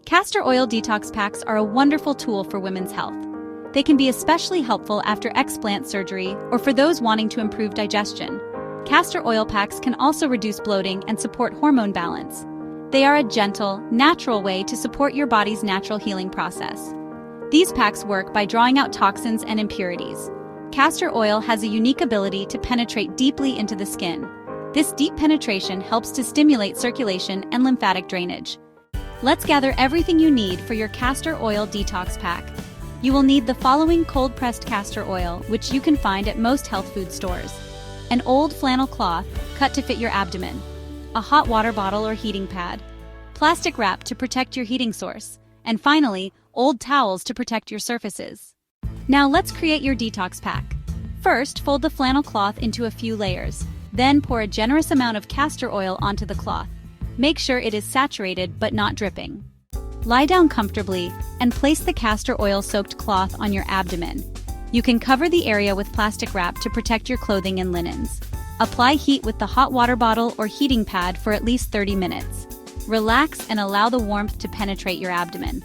Castor oil detox packs are a wonderful tool for women's health. They can be especially helpful after explant surgery or for those wanting to improve digestion. Castor oil packs can also reduce bloating and support hormone balance. They are a gentle, natural way to support your body's natural healing process. These packs work by drawing out toxins and impurities. Castor oil has a unique ability to penetrate deeply into the skin. This deep penetration helps to stimulate circulation and lymphatic drainage. Let's gather everything you need for your castor oil detox pack. You will need the following cold-pressed castor oil, which you can find at most health food stores. An old flannel cloth, cut to fit your abdomen. A hot water bottle or heating pad. Plastic wrap to protect your heating source. And finally, old towels to protect your surfaces. Now let's create your detox pack. First, fold the flannel cloth into a few layers. Then pour a generous amount of castor oil onto the cloth. Make sure it is saturated but not dripping. Lie down comfortably and place the castor oil-soaked cloth on your abdomen. You can cover the area with plastic wrap to protect your clothing and linens. Apply heat with the hot water bottle or heating pad for at least 30 minutes. Relax and allow the warmth to penetrate your abdomen.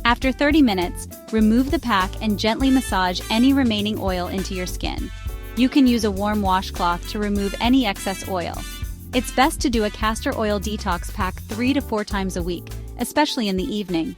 After 30 minutes, remove the pack and gently massage any remaining oil into your skin. You can use a warm washcloth to remove any excess oil. It's best to do a castor oil detox pack 3 to 4 times a week, especially in the evening.